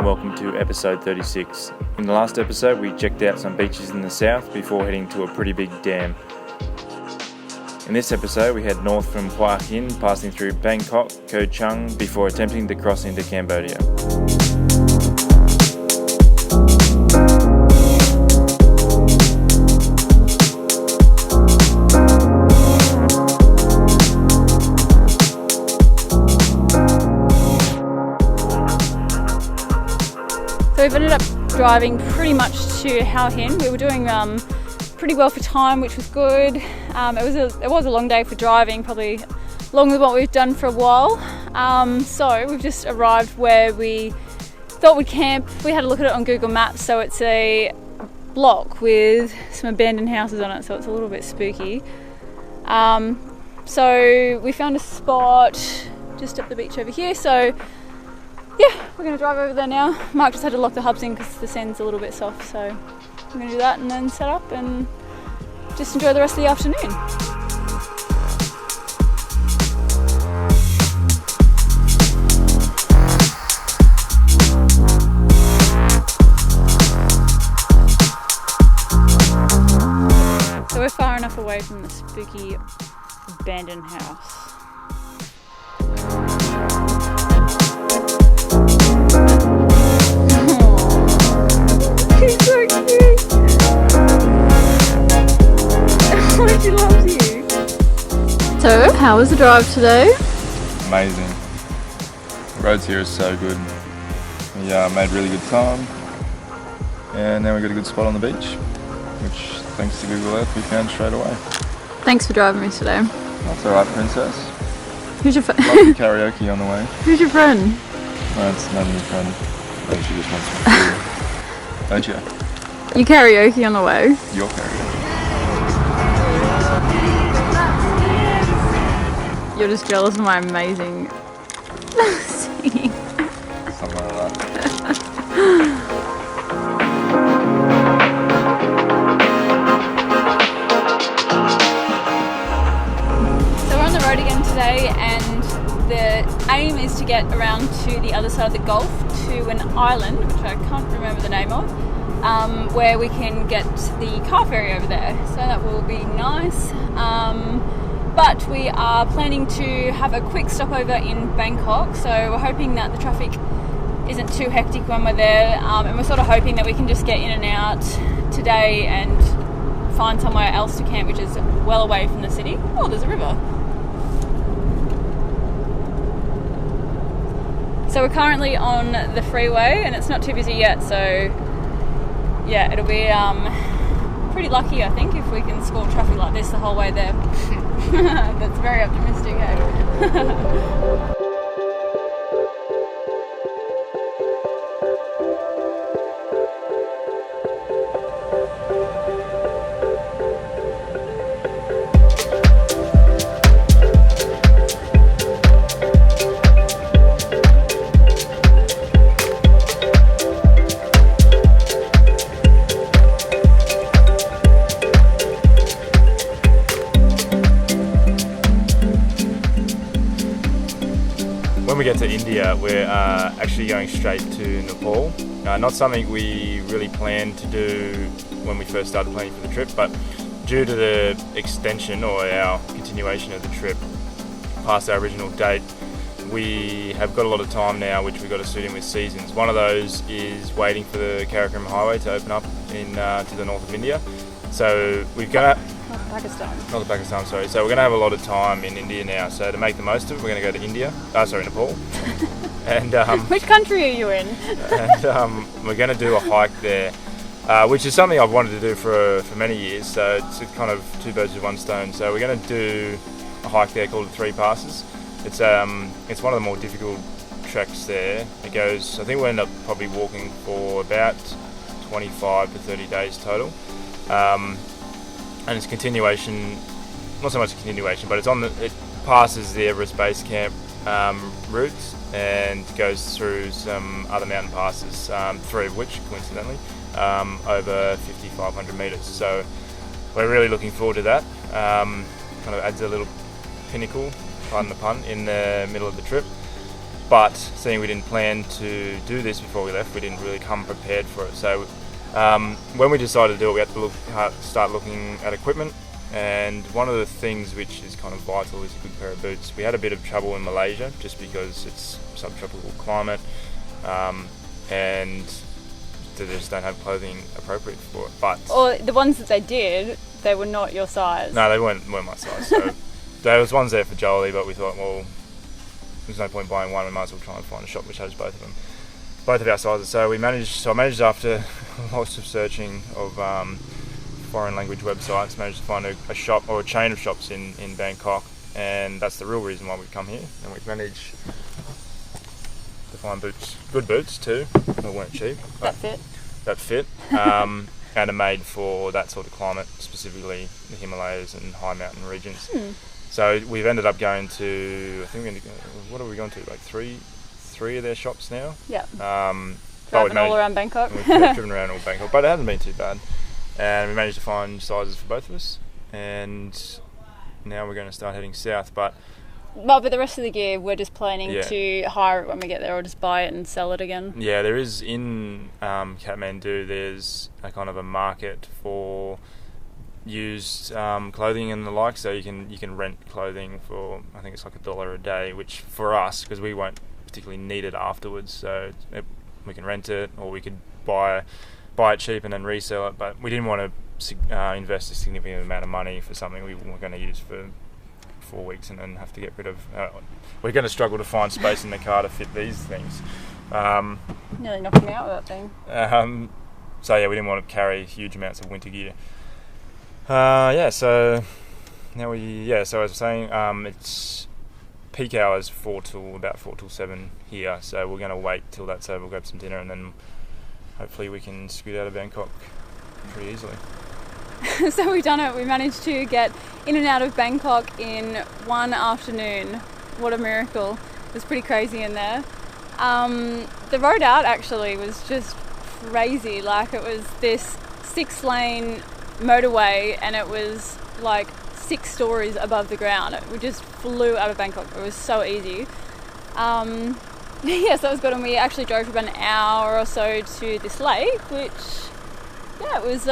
and welcome to episode 36. In the last episode we checked out some beaches in the south before heading to a pretty big dam. In this episode we head north from Koh Chang, passing through Bangkok, Koh Chang before attempting to cross into Cambodia. So we've ended up driving pretty much to Hao Hin. We were doing pretty well for time, which was good. It was a long day for driving, probably longer than what we've done for a while. So we've just arrived where we thought we'd camp. We had a look at it on Google Maps, so it's a block with some abandoned houses on it, so it's a little bit spooky. So we found a spot just up the beach over here. So yeah, we're going to drive over there now. Mark just had to lock the hubs in because the sand's a little bit soft, so we're going to do that and then set up and just enjoy the rest of the afternoon. So we're far enough away from the spooky abandoned house. He's so cute! Oh, she loves you! So, how was the drive today? Amazing. The roads here are so good. We made really good time, and then we got a good spot on the beach, which thanks to Google Earth we found straight away. Thanks for driving me today. That's alright, princess. Who's your friend? Lovely karaoke on the way. Who's your friend? No, it's not your friend. I think she just wants some food. Don't you? You karaoke on the way? Your karaoke. You're just jealous of my amazing singing. Something like that. So we're on the road again today, and the aim is to get around to the other side of the Gulf to an island, which I can't remember the name of, where we can get the car ferry over there. So that will be nice. But we are planning to have a quick stopover in Bangkok, so we're hoping that the traffic isn't too hectic when we're there, and we're sort of hoping that we can just get in and out today and find somewhere else to camp, which is well away from the city. Oh, there's a river. So we're currently on the freeway and it's not too busy yet, so yeah, it'll be pretty lucky, I think, if we can score traffic like this the whole way there. That's very optimistic, eh? When we get to India, we're actually going straight to Nepal. Not something we really planned to do when we first started planning for the trip, but due to the extension or our continuation of the trip past our original date, we have got a lot of time now which we've got to suit in with seasons. One of those is waiting for the Karakoram Highway to open up to the north of India. So we've got Pakistan, sorry. So we're going to have a lot of time in India now. So to make the most of it, we're going to go to Nepal. And Which country are you in? And we're going to do a hike there, which is something I've wanted to do for many years. So it's kind of two birds with one stone. So we're going to do a hike there called the Three Passes. It's one of the more difficult treks there. It goes, I think we'll end up probably walking for about 25 to 30 days total. And it's continuation, not so much a continuation, but it passes the Everest Base Camp routes and goes through some other mountain passes, three of which, coincidentally, over 5,500 metres. So we're really looking forward to that. Kind of adds a little pinnacle, pardon the pun, in the middle of the trip. but seeing we didn't plan to do this before we left, we didn't really come prepared for it. So when we decided to do it, we had to start looking at equipment. And one of the things which is kind of vital is a good pair of boots. We had a bit of trouble in Malaysia just because it's subtropical climate, and they just don't have clothing appropriate for it. But or the ones that they did, they were not your size. No, they weren't my size. So there was ones there for Jolie, but we thought, well, there's no point buying one. We might as well try and find a shop which has both of them, both of our sizes. So I managed after lots of searching of foreign language websites, managed to find a shop or a chain of shops in Bangkok, and that's the real reason why we've come here. And we've managed to find boots, good boots too. They weren't cheap. That fit. And are made for that sort of climate, specifically the Himalayas and high mountain regions. So we've ended up going to, I think what are we going to? Like three of their shops now. Yeah. Driving all around Bangkok. We've driven around all Bangkok, but it hasn't been too bad. And we managed to find sizes for both of us, and now we're going to start heading south. But the rest of the gear, we're just planning to hire it when we get there, or just buy it and sell it again. Yeah, there is in Kathmandu. There's a kind of a market for used clothing and the like. So you can rent clothing for, I think it's like $1 a day, which for us, because we won't particularly need it afterwards. So we can rent it, or we could buy it cheap and then resell it, but we didn't want to invest a significant amount of money for something we were going to use for 4 weeks and then have to get rid of. We're going to struggle to find space in the car to fit these things. Nearly knocked me out with that thing. So we didn't want to carry huge amounts of winter gear. So as I was saying, it's peak hours about 4 till 7 here, so we're going to wait till that's over, we'll grab some dinner, and then hopefully we can scoot out of Bangkok pretty easily. So we've done it. We managed to get in and out of Bangkok in one afternoon. What a miracle. It was pretty crazy in there. The road out actually was just crazy. Like, it was this 6-lane motorway, and it was like 6 stories above the ground. We just flew out of Bangkok. It was so easy. So that was good, and we actually drove for about an hour or so to this lake, which, it was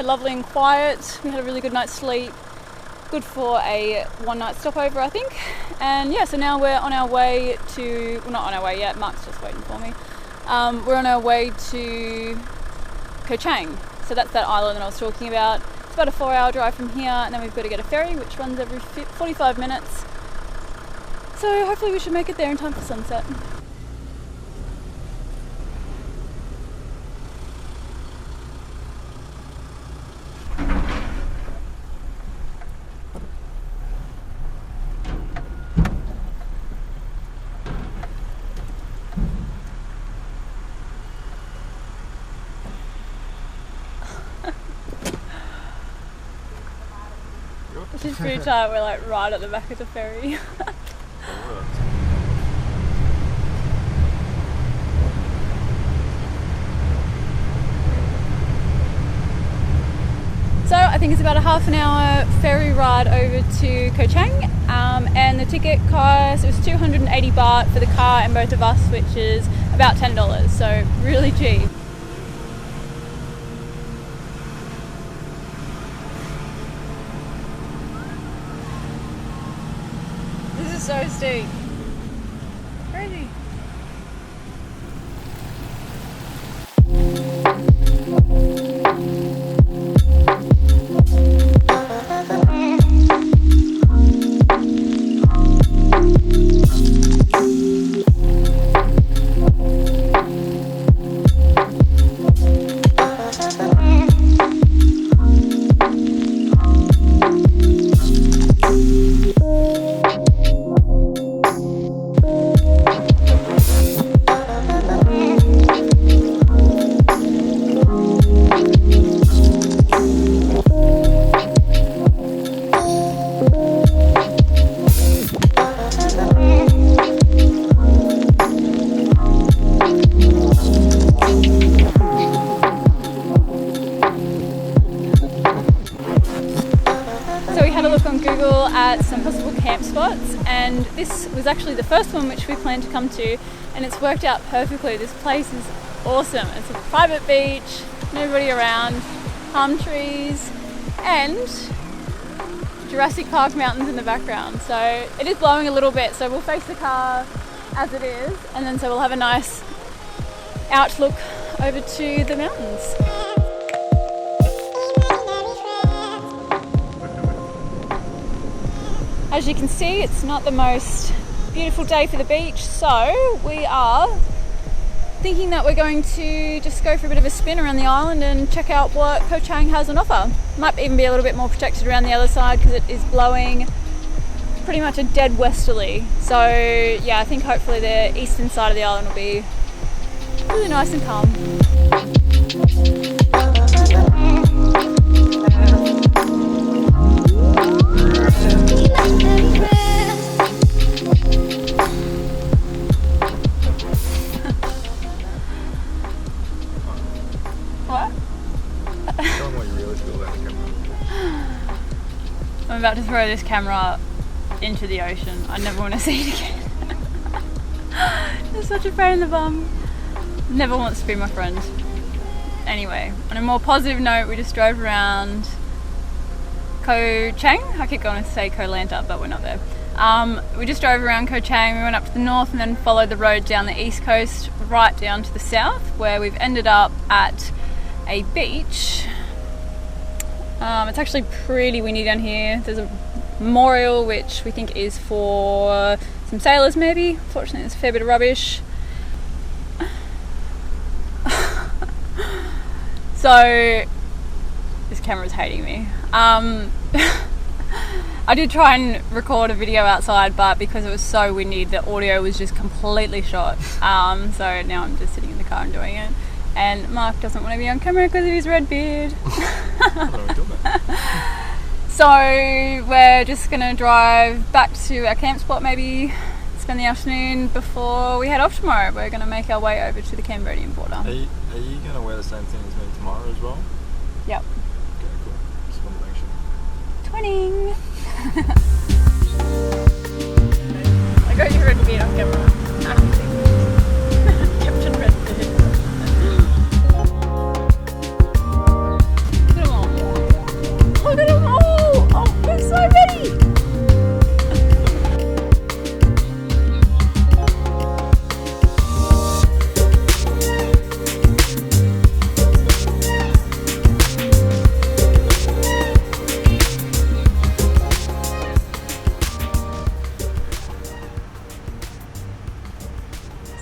lovely and quiet. We had a really good night's sleep, good for a one-night stopover, I think. And so now we're on our way to, well, not on our way yet, Mark's just waiting for me. We're on our way to Koh Chang, so that's that island that I was talking about. It's about a 4-hour drive from here, and then we've got to get a ferry, which runs every 45 minutes. So hopefully we should make it there in time for sunset. Which is pretty tight. We're like right at the back of the ferry. So I think it's about a half an hour ferry ride over to Koh Chang, and the ticket cost, it was 280 baht for the car and both of us, which is about $10, so really cheap. This is so steep. Crazy. and this was actually the first one which we planned to come to, and it's worked out perfectly. This place is awesome. It's a private beach, nobody around, palm trees, and Jurassic Park mountains in the background. So it is blowing a little bit, so we'll face the car as it is, and then so we'll have a nice outlook over to the mountains. As you can see, it's not the most beautiful day for the beach, so we are thinking that we're going to just go for a bit of a spin around the island and check out what Koh Chang has on offer. Might even be a little bit more protected around the other side because it is blowing pretty much a dead westerly. So yeah, I think hopefully the eastern side of the island will be really nice and calm. I'm about to throw this camera into the ocean. I never want to see it again. It's such a pain in the bum. Never wants to be my friend. Anyway, on a more positive note, we just drove around Koh Chang. I keep going to say Koh Lanta, but we're not there. We just drove around Koh Chang. We went up to the north and then followed the road down the east coast right down to the south, where we've ended up at a beach. It's actually pretty windy down here. There's a memorial which we think is for some sailors maybe. Fortunately there's a fair bit of rubbish. So this camera's hating me. I did try and record a video outside, but because it was so windy the audio was just completely shot. So now I'm just sitting in the car and doing it. And Mark doesn't want to be on camera because of his red beard. So we're just going to drive back to our camp spot, maybe spend the afternoon before we head off tomorrow. We're going to make our way over to the Cambodian border. Are you going to wear the same thing as me tomorrow as well? Yep. Okay, cool. Just want to make sure. Twinning! I got your red beard on camera. Captain Red Beard. Look at them all! Oh, they're so ready!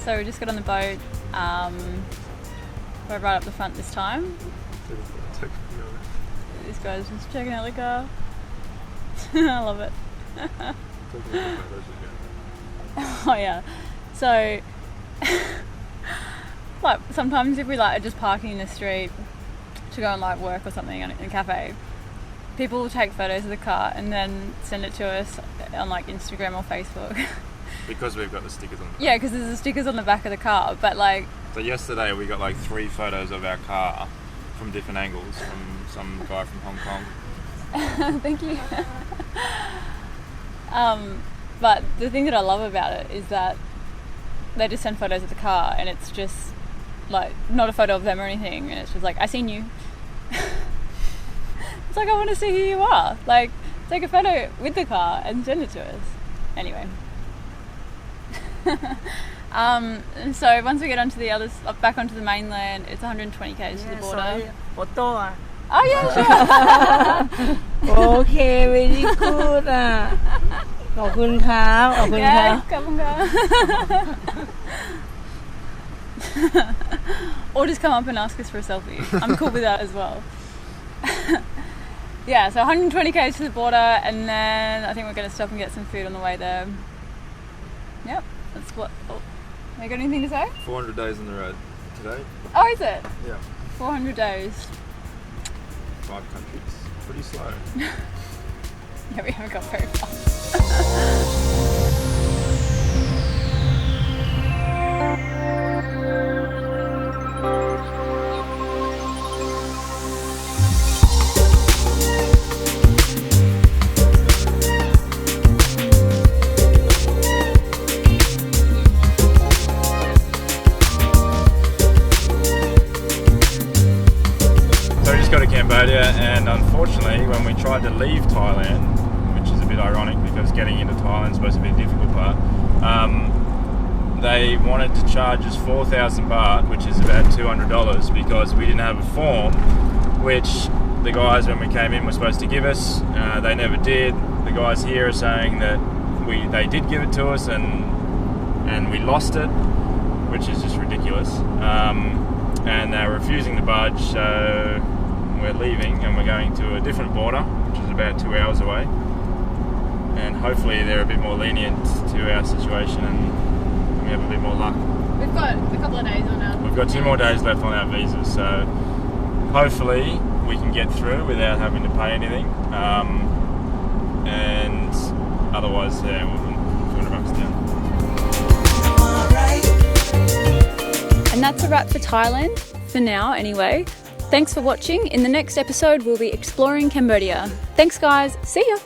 So we just got on the boat. We're right up the front this time. This guy's just checking out the car. I love it. Oh yeah. So like sometimes if we like are just parking in the street to go and like work or something in a cafe, people will take photos of the car and then send it to us on like Instagram or Facebook. Because we've got the stickers on. Yeah, because there's the stickers on the back of the car, but like. So yesterday we got like 3 photos of our car from different angles from some guy from Hong Kong. Thank you. But the thing that I love about it is that they just send photos of the car and it's just like not a photo of them or anything, and it's just like, I seen you. It's like, I want to see who you are. Like, take a photo with the car and send it to us. Anyway. So once we get onto the other, back onto the mainland, it's 120 k's to the border. Sorry, photo. Oh yeah, sure. Okay, very good. ขอบคุณครับขอบคุณครับ Yeah, or just come up and ask us for a selfie. I'm cool with that as well. Yeah, so 120 k's to the border, and then I think we're going to stop and get some food on the way there. Yep, that's what. Oh, have you got anything to say? 400 days on the road today. Oh, is it? Yeah. 400 days. 5 countries. Pretty slow. Yeah, we haven't got very far. Cambodia, and unfortunately when we tried to leave Thailand, which is a bit ironic because getting into Thailand is supposed to be the difficult part, they wanted to charge us 4,000 baht, which is about $200, because we didn't have a form which the guys when we came in were supposed to give us. They never did. The guys here are saying that they did give it to us and we lost it, which is just ridiculous. And they're refusing to budge, so we're leaving and we're going to a different border, which is about 2 hours away. And hopefully they're a bit more lenient to our situation and we have a bit more luck. We've got a couple of days on our... We've got 2 more days left on our visas, so hopefully we can get through without having to pay anything. And otherwise, yeah, we'll $200 down. And that's a wrap for Thailand, for now anyway. Thanks for watching. In the next episode, we'll be exploring Cambodia. Thanks guys, see ya!